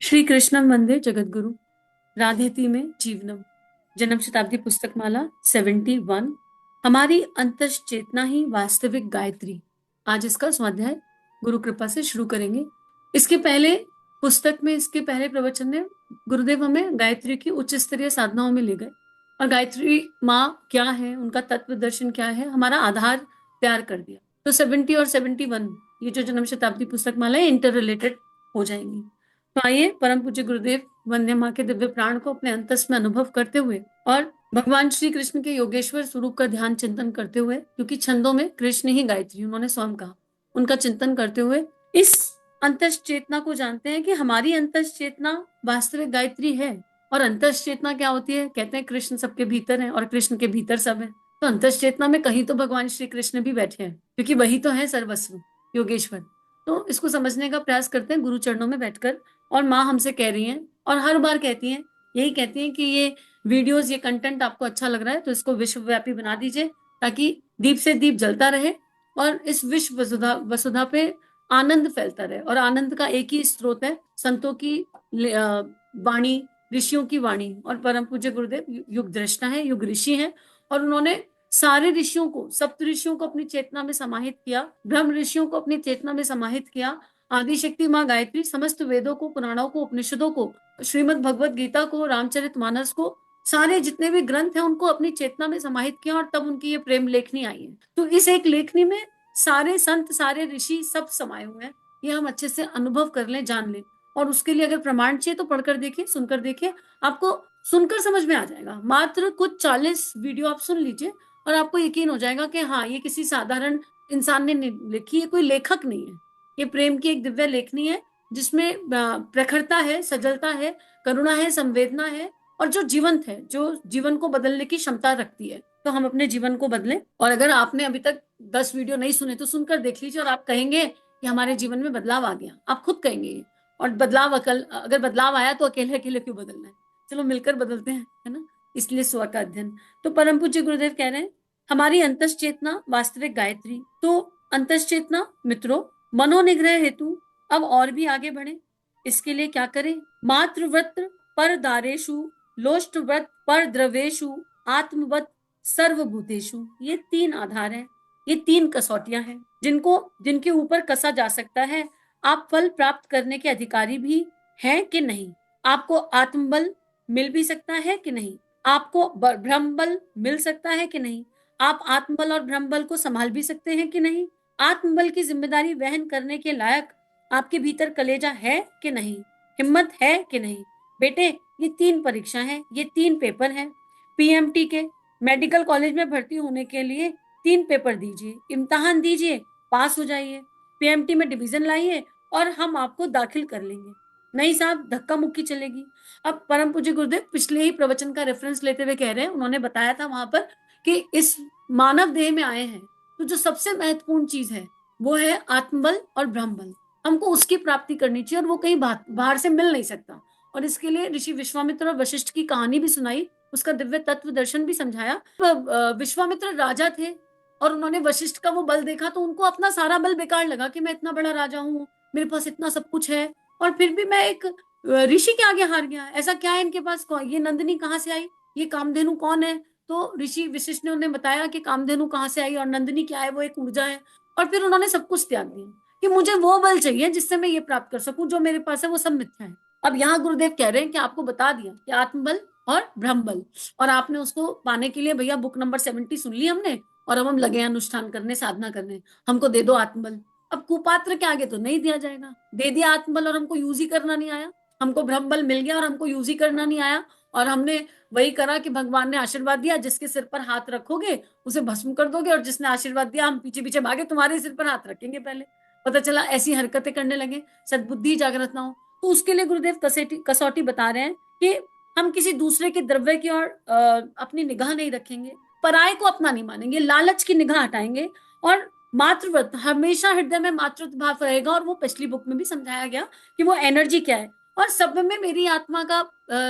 श्री कृष्णं वंदे जगद्गुरु राधेति में जीवनम जन्म शताब्दी पुस्तक माला 71। हमारी अंतस चेतना ही वास्तविक गायत्री। आज इसका स्वाध्याय गुरु कृपा से शुरू करेंगे। इसके पहले पुस्तक में इसके पहले प्रवचन में गुरुदेव हमें गायत्री की उच्च स्तरीय साधनाओं में ले गए और गायत्री माँ क्या है, उनका तत्व दर्शन क्या है, हमारा आधार तैयार कर दिया। तो 70 और 71 ये जो जन्म शताब्दी पुस्तक माला है इंटर रिलेटेड हो जाएंगी। तो आइए परम पूज्य गुरुदेव वंदे माँ के दिव्य प्राण को अपने अंतस में अनुभव करते हुए और भगवान श्री कृष्ण के योगेश्वर स्वरूप का ध्यान चिंतन करते हुए, क्योंकि छंदों में कृष्ण ही गायत्री उन्होंने स्वयं कहा, उनका चिंतन करते हुए इस अंतस चेतना को जानते हैं कि हमारी अंतस चेतना वास्तविक गायत्री है। और अंतस चेतना क्या होती है? कहते हैं कृष्ण सबके भीतर है और कृष्ण के भीतर सब है। तो अंतस चेतना में कहीं तो भगवान श्री कृष्ण भी बैठे हैं, क्योंकि वही तो है सर्वस्व योगेश्वर। तो इसको समझने का प्रयास करते हैं गुरु चरणों में बैठकर। और माँ हमसे कह रही हैं और हर बार कहती हैं, यही कहती हैं कि ये वीडियोस, ये कंटेंट आपको अच्छा लग रहा है तो इसको विश्वव्यापी बना दीजिए, ताकि दीप से दीप जलता रहे और इस विश्व वसुधा पे आनंद फैलता रहे। और आनंद का एक ही स्रोत है, संतों की वाणी, ऋषियों की वाणी। और परम पूज्य गुरुदेव युग दृष्टा है, युग ऋषि हैं, और उन्होंने सारे ऋषियों को, सप्त ऋषियों को अपनी चेतना में समाहित किया, ब्रह्म ऋषियों को अपनी चेतना में समाहित किया, आदिशक्ति माँ गायत्री समस्त वेदों को, पुराणों को, उपनिषदों को, श्रीमद् भगवत गीता को, रामचरितमानस को, सारे जितने भी ग्रंथ हैं उनको अपनी चेतना में समाहित किया, और तब उनकी ये प्रेम लेखनी आई है। तो इस एक लेखनी में सारे संत, सारे ऋषि सब समाये हुए हैं। ये हम अच्छे से अनुभव कर लें, जान लें। और उसके लिए अगर प्रमाण चाहिए तो पढ़कर देखिए, सुनकर देखिए, आपको सुनकर समझ में आ जाएगा। मात्र कुछ 40 वीडियो आप सुन लीजिए और आपको यकीन हो जाएगा कि हाँ, ये किसी साधारण इंसान ने लिखी है, कोई लेखक नहीं है। ये प्रेम की एक दिव्य लेखनी है, जिसमें प्रखरता है, सजलता है, करुणा है, संवेदना है, और जो जीवंत है, जो जीवन को बदलने की क्षमता रखती है। तो हम अपने जीवन को बदलें। और अगर आपने अभी तक 10 वीडियो नहीं सुने तो सुनकर देख लीजिए, और आप कहेंगे कि हमारे जीवन में बदलाव आ गया। आप खुद कहेंगे। और बदलाव अगर बदलाव आया तो अकेले अकेले क्यों बदलना है? चलो मिलकर बदलते हैं, है ना? इसलिए स्व का अध्ययन। तो परम पूज्य गुरुदेव कह रहे हैं, हमारी अंतस चेतना वास्तविक गायत्री। तो अंतस चेतना मित्रों, मनोनिग्रह हेतु अब और भी आगे बढ़े। इसके लिए क्या करें? मातृव्रत पर दारेशु, लोष्टव्रत पर द्रवेशु, आत्मवत सर्वभूतेषु। ये 3 आधार हैं, ये 3 कसौटियां हैं जिनके ऊपर कसा जा सकता है आप फल प्राप्त करने के अधिकारी भी हैं कि नहीं। आपको आत्मबल मिल भी सकता है कि नहीं, आपको ब्रह्म बल मिल सकता है कि नहीं, आप आत्मबल और ब्रह्म बल को संभाल भी सकते हैं कि नहीं, आत्मबल की जिम्मेदारी वहन करने के लायक आपके भीतर कलेजा है कि नहीं, हिम्मत है कि नहीं। बेटे, ये 3 परीक्षा है, ये 3 पेपर हैं। पीएमटी के मेडिकल कॉलेज में भर्ती होने के लिए 3 पेपर दीजिए, इम्तिहान दीजिए, पास हो जाइए, पीएमटी में डिवीजन लाइए और हम आपको दाखिल कर लेंगे। नहीं साहब, धक्का मुक्की चलेगी। अब परम पूज्य गुरुदेव पिछले ही प्रवचन का रेफरेंस लेते हुए कह रहे हैं, उन्होंने बताया था वहां पर कि इस मानव देह में आए हैं तो जो सबसे महत्वपूर्ण चीज है वो है आत्मबल और ब्रह्म बल। हमको उसकी प्राप्ति करनी चाहिए, और वो कहीं बाहर से मिल नहीं सकता। और इसके लिए ऋषि विश्वामित्र और वशिष्ठ की कहानी भी सुनाई, उसका दिव्य तत्व दर्शन भी समझाया। विश्वामित्र राजा थे और उन्होंने वशिष्ठ का वो बल देखा तो उनको अपना सारा बल बेकार लगा कि मैं इतना बड़ा राजा हूँ, मेरे पास इतना सब कुछ है, और फिर भी मैं एक ऋषि के आगे हार गया। ऐसा क्या है इनके पास? ये नंदिनी कहाँ से आई, ये कामधेनु कौन है? तो ऋषि वशिष्ठ ने उन्हें बताया कि कामधेनु कहाँ से आई और नंदिनी क्या है, वो एक ऊर्जा है। और फिर उन्होंने सब कुछ त्याग दिया कि मुझे वो बल चाहिए जिससे मैं ये प्राप्त कर सकूं, जो मेरे पास है वो सब मिथ्या है। अब यहाँ गुरुदेव कह रहे हैं कि आपको बता दिया कि आत्मबल और ब्रह्म बल, और आपने उसको पाने के लिए भैया बुक नंबर 70 सुन ली हमने, और अब हम लगे अनुष्ठान करने, साधना करने। हमको दे दो आत्मबल। अब कुपात्र के आगे तो नहीं दिया जाएगा। दे दिया आत्मबल और हमको यूज ही करना नहीं आया, हमको ब्रह्म बल मिल गया और हमको यूज ही करना नहीं आया, और हमने वही करा कि भगवान ने आशीर्वाद दिया, जिसके सिर पर हाथ रखोगे उसे भस्म कर दोगे, और जिसने आशीर्वाद दिया हम पीछे पीछे भागे, तुम्हारे सिर पर हाथ रखेंगे पहले। पता चला ऐसी हरकतें करने लगे, सद्बुद्धि जागृत ना हो। तो उसके लिए गुरुदेव कसौटी बता रहे हैं कि हम किसी दूसरे के द्रव्य की ओर अपनी निगाह नहीं रखेंगे, पराये को अपना नहीं मानेंगे, लालच की निगाह हटाएंगे, और मातृव्रत, हमेशा हृदय में मातृत्व भाव रहेगा। और वो पिछली बुक में भी समझाया गया कि वो एनर्जी क्या है, और सब में मेरी आत्मा का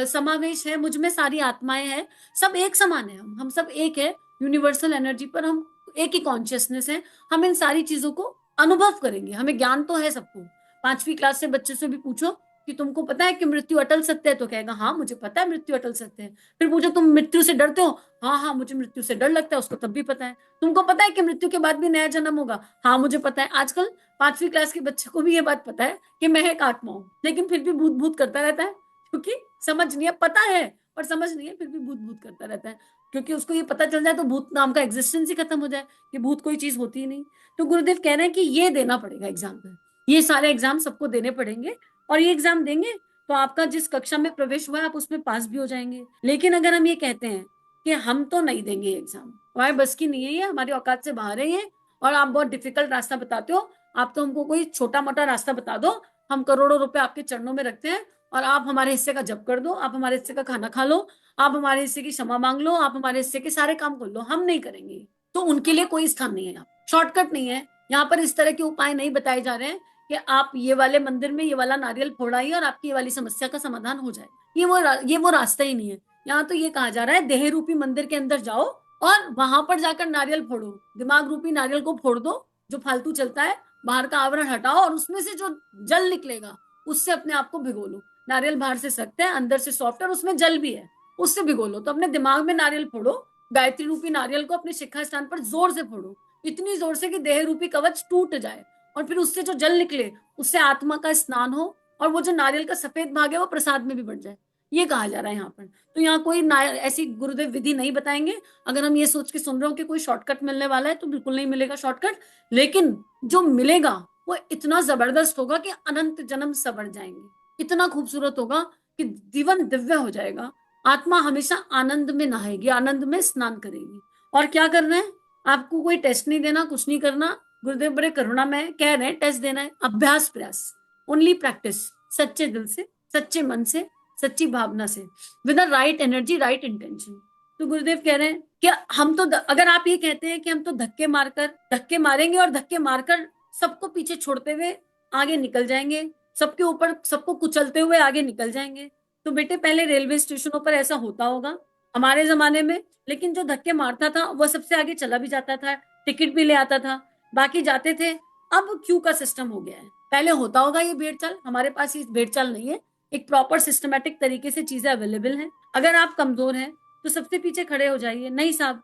समावेश है, मुझ में सारी आत्माएं हैं, सब एक समान है, हम सब एक है यूनिवर्सल एनर्जी पर, हम एक ही कॉन्शियसनेस है। हम इन सारी चीजों को अनुभव करेंगे, हमें ज्ञान तो है सबको। 5वीं क्लास से बच्चे से भी पूछो कि तुमको पता है कि मृत्यु अटल सत्य है, तो कहेगा हाँ मुझे पता है मृत्यु अटल सत्य है। फिर पूछो तुम मृत्यु से डरते हो, हाँ हाँ मुझे मृत्यु से डर लगता है, उसको तब भी पता है। तुमको पता है कि मृत्यु के बाद भी नया जन्म होगा, हाँ मुझे पता है। आजकल 5वीं क्लास के बच्चे को भी ये बात पता है कि मैं एक आत्मा हूँ, लेकिन फिर भी भूत भूत करता रहता है, क्योंकि समझ नहीं है, पता है पर समझ नहीं है, फिर भी भूत भूत करता रहता है। क्योंकि उसको ये पता चल जाए तो भूत नाम का एग्जिस्टेंस ही खत्म हो जाए, कि भूत कोई चीज होती ही नहीं। तो गुरुदेव कह रहे हैं कि ये देना पड़ेगा एग्जाम में, ये सारे एग्जाम सबको देने पड़ेंगे, और ये एग्जाम देंगे तो आपका जिस कक्षा में प्रवेश हुआ है आप उसमें पास भी हो जाएंगे। लेकिन अगर हम ये कहते हैं कि हम तो नहीं देंगे एग्जाम, हमारे बस की नहीं है, ये हमारी औकात से बाहर है ये, और आप बहुत डिफिकल्ट रास्ता बताते हो, आप तो हमको कोई छोटा मोटा रास्ता बता दो, हम करोड़ों रुपए आपके चरणों में रखते हैं, और आप हमारे हिस्से का जप कर दो, आप हमारे हिस्से का खाना खा लो, आप हमारे हिस्से की क्षमा मांग लो, आप हमारे हिस्से के सारे काम कर लो, हम नहीं करेंगे। तो उनके लिए कोई स्थान नहीं है यहाँ, शॉर्टकट नहीं है यहाँ पर, इस तरह के उपाय नहीं बताए जा रहे हैं कि आप ये वाले मंदिर में ये वाला नारियल फोड़ाइए और आपकी ये वाली समस्या का समाधान हो जाए। ये वो रास्ता ही नहीं है। यहाँ तो ये कहा जा रहा है देह रूपी मंदिर के अंदर जाओ और वहां पर जाकर नारियल फोड़ो, दिमाग रूपी नारियल को फोड़ दो, जो फालतू चलता है, बाहर का आवरण हटाओ, और उसमें से जो जल निकलेगा उससे अपने आप को भिगो लो। नारियल बाहर से सख्त है, अंदर से सॉफ्ट है, और उसमें जल भी है, उससे भिगो लो। तो अपने दिमाग में नारियल फोड़ो, गायत्री रूपी नारियल को अपने शिखा स्थान पर जोर से फोड़ो, इतनी जोर से कि देह रूपी कवच टूट जाए, और फिर उससे जो जल निकले उससे आत्मा का स्नान हो, और वो जो नारियल का सफेद भाग है वो प्रसाद में भी बढ़ जाए। ये कहा जा रहा है यहाँ पर। तो यहाँ कोई ऐसी गुरुदेव विधि नहीं बताएंगे। अगर हम ये सोच के सुन रहे हो कि कोई शॉर्टकट मिलने वाला है, तो बिल्कुल नहीं मिलेगा शॉर्टकट। लेकिन जो मिलेगा वो इतना जबरदस्त होगा कि अनंत जन्म सवर जाएंगे, इतना खूबसूरत होगा कि जीवन दिव्य हो जाएगा। आत्मा हमेशा आनंद में नहाएगी, आनंद में स्नान करेगी। और क्या करना है, आपको कोई टेस्ट नहीं देना, कुछ नहीं करना। गुरुदेव बड़े करुणा में कह रहे हैं टेस्ट देना है, अभ्यास प्रयास, ओनली प्रैक्टिस, सच्चे दिल से, सच्चे मन से, सच्ची भावना से, with right energy, right intention. तो गुरुदेव कह रहे हैं कि हम तो अगर आप ये कहते हैं कि हम तो धक्के मारेंगे और धक्के मारकर सबको पीछे छोड़ते हुए आगे निकल जाएंगे, सबके ऊपर सबको कुचलते हुए आगे निकल जाएंगे, तो बेटे पहले रेलवे स्टेशनों पर ऐसा होता होगा हमारे जमाने में, लेकिन जो धक्के मारता था वो सबसे आगे चला भी जाता था, टिकट भी ले आता था, बाकी जाते थे। अब क्यू का सिस्टम हो गया है, पहले होता होगा ये भेड़ चाल, हमारे पास ये भेड़ चाल नहीं है। एक प्रॉपर सिस्टमेटिक तरीके से चीजें अवेलेबल हैं। अगर आप कमजोर हैं तो सबसे पीछे खड़े हो जाइए, नहीं साहब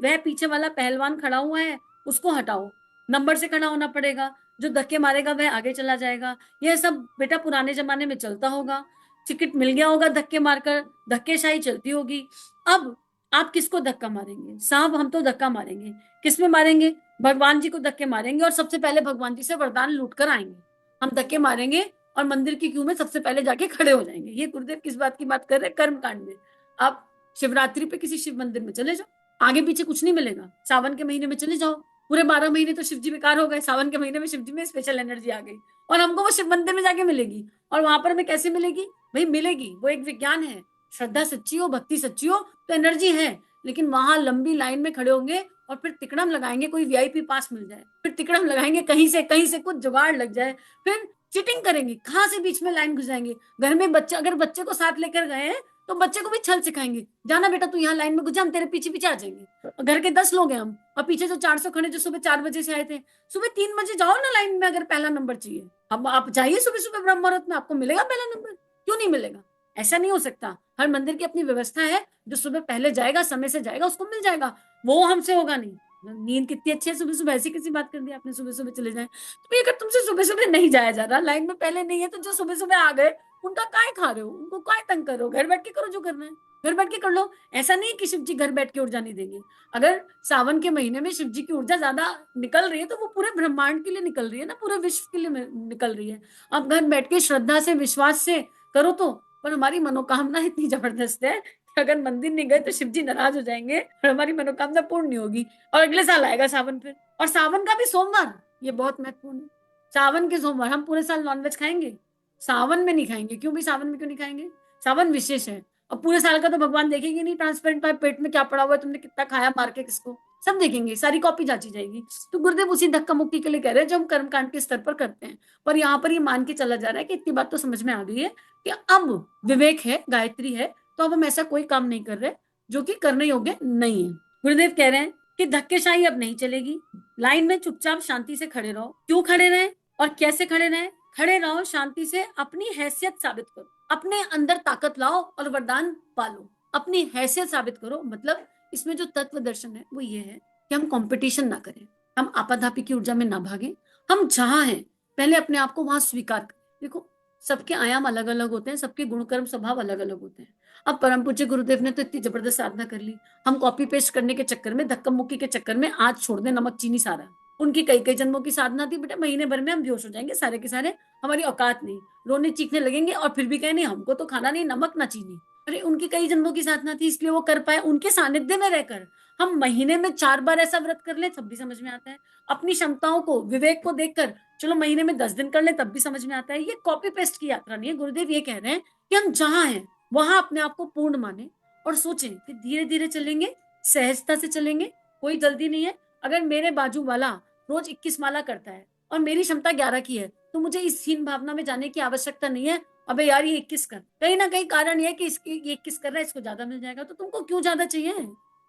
वह पीछे वाला पहलवान खड़ा हुआ है उसको हटाओ, नंबर से खड़ा होना पड़ेगा, जो धक्के मारेगा वह आगे चला जाएगा। यह सब बेटा पुराने जमाने में चलता होगा, टिकट मिल गया होगा धक्के मारकर, धक्केशाही चलती होगी। अब आप किसको धक्का मारेंगे साहब, हम तो धक्का मारेंगे, किसमें मारेंगे, भगवान जी को धक्के मारेंगे, और सबसे पहले भगवान जी से वरदान लूट कर आएंगे। हम धक्के मारेंगे और मंदिर की क्यू में सबसे पहले जाके खड़े हो जाएंगे। ये गुरुदेव किस बात की बात कर रहे हैं, कर्म कांड में। आप शिवरात्रि पे किसी शिव मंदिर में चले जाओ, आगे पीछे कुछ नहीं मिलेगा। सावन के महीने में चले जाओ, पूरे 12 महीने तो शिव जी बेकार हो गए, सावन के महीने में शिव जी में स्पेशल एनर्जी आ गई, और हमको वो शिव मंदिर में जाके मिलेगी। और वहां पर हमें कैसे मिलेगी भाई, मिलेगी, वो एक विज्ञान है। श्रद्धा सच्ची हो, भक्ति सच्ची हो तो एनर्जी है, लेकिन वहां लंबी लाइन में खड़े होंगे और फिर तिकड़म लगाएंगे, कोई वीआईपी पास मिल जाए, फिर तिकड़म लगाएंगे, कहीं से कुछ जुगाड़ लग जाए, फिर चीटिंग करेंगे, कहाँ से बीच में लाइन घुस जाएंगे। घर में बच्चे, अगर बच्चे को साथ लेकर गए हैं तो बच्चे को भी छल सिखाएंगे, जाना बेटा तू यहाँ लाइन में घुस जा, हम तेरे पीछे पीछे आ जाएंगे। घर के 10 लोग हैं हम, और पीछे जो 400 खड़े जो सुबह 4 बजे से आए थे, सुबह 3 बजे जाओ ना लाइन में, अगर पहला नंबर चाहिए। अब आप जाइए सुबह सुबह ब्रह्म मुहूर्त में, आपको मिलेगा पहला नंबर, क्यों नहीं मिलेगा। ऐसा नहीं हो सकता, हर मंदिर की अपनी व्यवस्था है, जो सुबह पहले जाएगा, समय से जाएगा, उसको मिल जाएगा, वो हमसे होगा नहीं। नींद कितनी अच्छी है, सुबह सुबह ऐसी कैसी बात कर दी आपने, सुबह सुबह चले जाए। तो अगर तुमसे सुबह सुबह नहीं जाया जा रहा, लाइन में पहले नहीं है, तो जो सुबह सुबह आ गए उनका काय खा रहे हो, उनको काय तंग करो, घर बैठ के करो जो करना है, घर बैठ के कर लो। ऐसा नहीं कि शिव जी घर बैठ के ऊर्जा नहीं देंगे। अगर सावन के महीने में शिव जी की ऊर्जा ज्यादा निकल रही है तो वो पूरे ब्रह्मांड के लिए निकल रही है ना, पूरे विश्व के लिए निकल रही है। आप घर बैठ के श्रद्धा से, विश्वास से करो तो। पर हमारी मनोकामना इतनी जबरदस्त है कि अगर मंदिर नहीं गए तो शिव जी नाराज हो जाएंगे और हमारी मनोकामना पूर्ण नहीं होगी, और अगले साल आएगा सावन फिर, और सावन का भी सोमवार, ये बहुत महत्वपूर्ण है। सावन के सोमवार हम पूरे साल नॉनवेज खाएंगे, सावन में नहीं खाएंगे। क्यों भी सावन में क्यों नहीं खाएंगे, सावन विशेष है। अब पूरे साल का तो भगवान देखेंगे नहीं, ट्रांसपेरेंट पाइप पेट में क्या पड़ा हुआ है, तुमने कितना खाया मार के किसको, सब देखेंगे, सारी कॉपी जांची जाएगी। तो गुरुदेव उसी धक्का मुक्की के लिए कह रहे हैं जो हम कर्मकांड के स्तर पर करते हैं। पर यहाँ पर ये मान के चला जा रहा है कि इतनी बात तो समझ में आ गई है कि अब विवेक है, गायत्री है, तो अब हम ऐसा कोई काम नहीं कर रहे जो कि करने योग्य नहीं है। गुरुदेव कह रहे हैं कि धक्केशाही अब नहीं चलेगी, लाइन में चुपचाप शांति से खड़े रहो। क्यों खड़े रहे और कैसे खड़े रहे, खड़े रहो शांति से, अपनी हैसियत साबित करो, अपने अंदर ताकत लाओ और वरदान पालो, अपनी हैसियत साबित करो। मतलब इसमें जो तत्व दर्शन है वो ये है कि हम कंपटीशन ना करें, हम आपाधापी की ऊर्जा में ना भागें, हम जहां हैं पहले अपने आप को वहां स्वीकार करें। देखो, सबके आयाम अलग अलग होते हैं, सबके गुण कर्म स्वभाव अलग अलग होते हैं। अब परम पूज्य गुरुदेव ने तो इतनी जबरदस्त साधना कर ली, हम कॉपी पेस्ट करने के चक्कर में, धक्का मुक्की के चक्कर में आज छोड़ दें नमक चीनी सारा। उनकी कई कई जन्मों की साधना थी बेटा, महीने भर में हम बेहोश हो जाएंगे सारे के सारे, हमारी औकात नहीं, रोने चीखने लगेंगे और फिर भी कहे नहीं हमको तो खाना नहीं, नमक ना चीनी। अरे उनकी कई जन्मों की साधना थी इसलिए वो कर पाए, उनके सानिध्य में रहकर हम महीने में 4 बार ऐसा व्रत कर ले तब भी समझ में आता है। अपनी क्षमताओं को, विवेक को देखकर चलो महीने में 10 दिन कर ले तब भी समझ में आता है। ये कॉपी पेस्ट की यात्रा नहीं है। गुरुदेव ये कह रहे हैं कि हम जहां हैं वहां अपने आप को पूर्ण माने और सोचें कि धीरे धीरे चलेंगे, सहजता से चलेंगे, कोई जल्दी नहीं है। अगर मेरे बाजू वाला रोज 21 माला करता है और मेरी क्षमता 11 की है तो मुझे इस हीन भावना में जाने की आवश्यकता नहीं है। अबे यार ये 21 कर, कहीं ना कहीं कारण ये है कि इसकी ये 21 कर रहा है, इसको ज्यादा मिल जाएगा, तो तुमको क्यों ज्यादा चाहिए?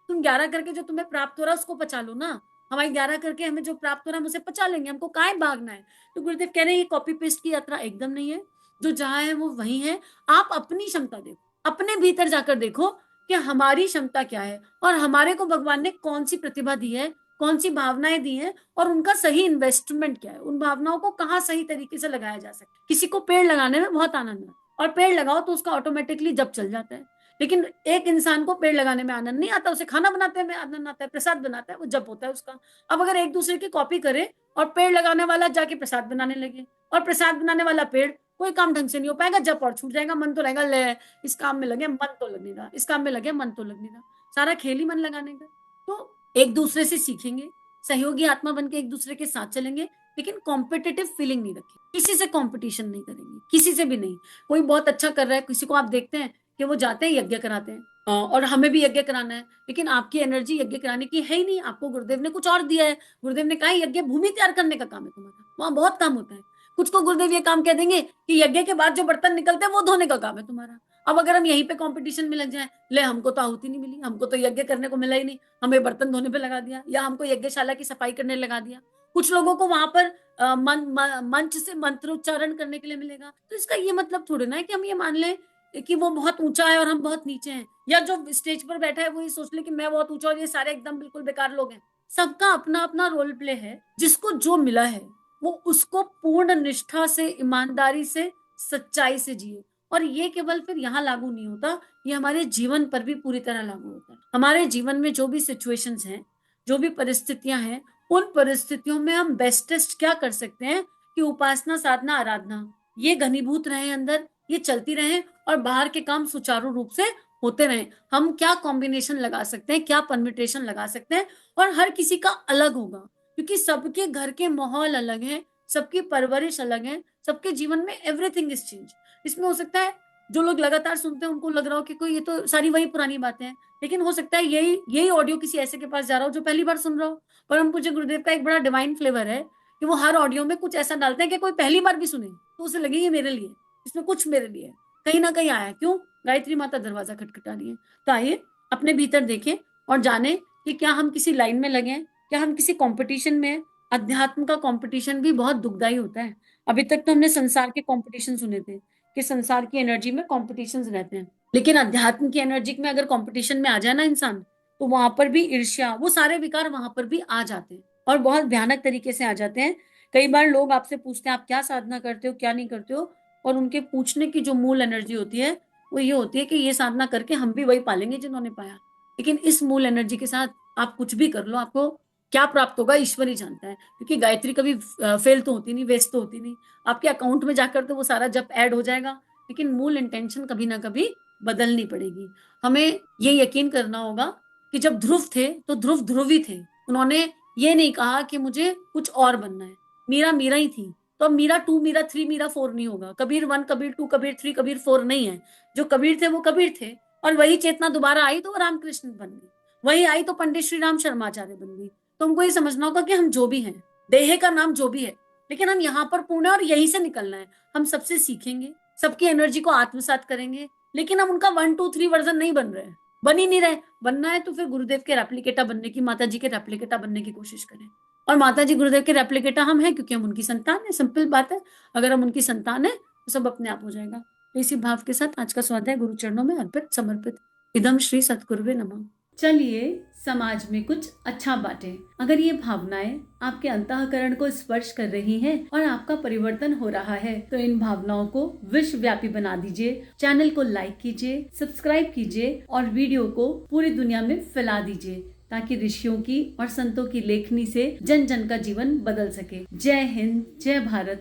तुम 11 करके जो तुम्हें प्राप्त हो रहा है उसको पचा लो ना। हमारी 11 करके हमें जो प्राप्त हो रहा है हम उसे पचा लेंगे, हमको काहे भागना है? तो गुरुदेव कह रहे हैं ये कॉपी पेस्ट की यात्रा एकदम नहीं है, जो जहां है वो वही है। आप अपनी क्षमता देखो, अपने भीतर जाकर देखो कि हमारी क्षमता क्या है और हमारे को भगवान ने कौन सी प्रतिभा दी है, कौन सी भावनाएं दी हैं और उनका सही इन्वेस्टमेंट क्या है, उन भावनाओं को कहाँ सही तरीके से लगाया जा सकता है। किसी को पेड़ लगाने में बहुत आनंद है और पेड़ लगाओ तो उसका ऑटोमेटिकली जब चल जाता है, लेकिन एक इंसान को पेड़ लगाने में आनंद नहीं आता, उसे खाना बनाते में आनंद आता है, प्रसाद बनाता है वो जब होता है उसका। अब अगर एक दूसरे की कॉपी करे और पेड़ लगाने वाला जाके प्रसाद बनाने लगे और प्रसाद बनाने वाला पेड़, कोई काम ढंग से नहीं हो पाएगा, जब और छूट जाएगा, मन तो रहेगा ले इस काम में लगे, मन तो लग नहीं रहा, इस काम में लगे मन तो लग नहीं रहा, सारा खेल ही मन लगाने का। तो एक दूसरे से सीखेंगे, सहयोगी आत्मा बन के एक दूसरे के साथ चलेंगे, लेकिन कॉम्पिटिटिव फीलिंग नहीं रखेंगे, किसी से कॉम्पिटिशन नहीं करेंगे, किसी से भी नहीं। कोई बहुत अच्छा कर रहा है, किसी को आप देखते हैं कि वो जाते हैं यज्ञ कराते हैं और हमें भी यज्ञ कराना है, लेकिन आपकी एनर्जी यज्ञ कराने की है ही नहीं, आपको गुरुदेव ने कुछ और दिया है। गुरुदेव ने कहा यज्ञ भूमि तैयार करने का काम है तुम्हारा, वहां बहुत काम होता है। कुछ को गुरुदेव ये काम कह देंगे कि यज्ञ के बाद जो बर्तन निकलते हैं वो धोने का काम है तुम्हारा। अब अगर हम यहीं पे कंपटीशन में लग जाए, ले हमको तो आहुति नहीं मिली, हमको तो यज्ञ करने को मिला ही नहीं, हमें बर्तन धोने पे लगा दिया या हमको यज्ञशाला की सफाई करने लगा दिया। कुछ लोगों को वहां पर मंच से मंत्रोच्चारण करने के लिए मिलेगा, तो इसका ये मतलब थोड़ी ना है कि हम ये मान लें कि वो बहुत ऊंचा है और हम बहुत नीचे हैं, या जो स्टेज पर बैठा है वो ये सोच ले कि मैं बहुत ऊंचा और ये सारे एकदम बिल्कुल बेकार लोग हैं। सबका अपना अपना रोल प्ले है, जिसको जो मिला है वो उसको पूर्ण निष्ठा से, ईमानदारी से, सच्चाई से जिए। और ये केवल फिर यहाँ लागू नहीं होता, ये हमारे जीवन पर भी पूरी तरह लागू होता है। हमारे जीवन में जो भी सिचुएशंस हैं, जो भी परिस्थितियां हैं, उन परिस्थितियों में हम बेस्टेस्ट क्या कर सकते हैं कि उपासना, साधना, आराधना ये घनीभूत रहे अंदर, ये चलती रहे और बाहर के काम सुचारू रूप से होते रहे। हम क्या कॉम्बिनेशन लगा सकते हैं, क्या परम्यूटेशन लगा सकते हैं, और हर किसी का अलग होगा, क्योंकि सबके घर के माहौल अलग है, सबकी परवरिश अलग है, सबके जीवन में एवरीथिंग इज चेंज। इसमें हो सकता है जो लोग लगातार सुनते हैं उनको लग रहा हो कि कोई ये तो सारी वही पुरानी बातें हैं, लेकिन हो सकता है यही यही ऑडियो किसी ऐसे के पास जा रहा हो जो पहली बार सुन रहा हो। परम पूज्य गुरुदेव का एक बड़ा डिवाइन फ्लेवर है कि वो हर ऑडियो में कुछ ऐसा डालते हैं कि कोई पहली बार भी सुने तो उसे लगे ये मेरे लिए, इसमें कुछ मेरे लिए कहीं ना कहीं आया। क्यों? गायत्री माता दरवाजा खटखटा रही है। तो आइए अपने भीतर देखें और जाने कि क्या हम किसी लाइन में लगे हैं, क्या हम किसी कंपटीशन में हैं। अध्यात्म का कंपटीशन भी बहुत दुखदाई होता है। अभी तक तो हमने संसार के कंपटीशन सुने थे कि संसार की एनर्जी में कॉम्पिटिशन रहते हैं, लेकिन अध्यात्म की एनर्जी में अगर कॉम्पिटिशन में आ जाए ना इंसान, तो वहां पर भी ईर्ष्या, वो सारे विकार वहां पर भी आ जाते हैं और बहुत भयानक तरीके से आ जाते हैं। कई बार लोग आपसे पूछते हैं आप क्या साधना करते हो, क्या नहीं करते हो, और उनके पूछने की जो मूल एनर्जी होती है वो ये होती है कि ये साधना करके हम भी वही पालेंगे जिन्होंने पाया। लेकिन इस मूल एनर्जी के साथ आप कुछ भी कर लो, आपको क्या प्राप्त होगा ईश्वर ही जानता है, क्योंकि गायत्री कभी फेल तो होती नहीं, वेस्ट तो होती नहीं। आपके अकाउंट में जाकर तो वो सारा जब ऐड हो जाएगा, लेकिन मूल इंटेंशन कभी ना कभी बदलनी पड़ेगी। हमें ये यकीन करना होगा कि जब ध्रुव थे तो ध्रुव ध्रुव ही थे, उन्होंने ये नहीं कहा कि मुझे कुछ और बनना है। मीरा मीरा ही थी, तो अब मीरा 2, मीरा 3, मीरा 4 नहीं होगा। कबीर 1, कबीर 2, कबीर 3, कबीर 4 नहीं है। जो कबीर थे वो कबीर थे, और वही चेतना दोबारा आई तो वो रामकृष्ण बन गई, वही आई तो पंडित श्री राम शर्माचार्य बन गई। तो हमको ये समझना होगा कि हम जो भी हैं, देह का नाम जो भी है, लेकिन हम यहाँ पर पूर्ण है और यहीं से निकलना है। हम सबसे सीखेंगे, सबकी एनर्जी को आत्मसात करेंगे, लेकिन हम उनका 1, 2, 3 वर्जन नहीं बन रहे हैं, बन ही नहीं रहे। बनना है तो फिर गुरुदेव के रेप्लिकेटा बनने की, माता जी के रेप्लिकेटा बनने की कोशिश करें। और माता जी गुरुदेव के रेप्लिकेटा हम हैं, क्योंकि हम उनकी संतान है। सिंपल बात है, अगर हम उनकी संतान है तो सब अपने आप हो जाएगा। तो इसी भाव के साथ आज का स्वाध्याय गुरु चरणों में अर्पित समर्पित। इदम श्री सतगुरुवे नमः। चलिए समाज में कुछ अच्छा बांटे। अगर ये भावनाएं आपके अंतःकरण को स्पर्श कर रही हैं और आपका परिवर्तन हो रहा है, तो इन भावनाओं को विश्वव्यापी बना दीजिए। चैनल को लाइक कीजिए, सब्सक्राइब कीजिए और वीडियो को पूरी दुनिया में फैला दीजिए, ताकि ऋषियों की और संतों की लेखनी से जन जन का जीवन बदल सके। जय हिंद, जय भारत।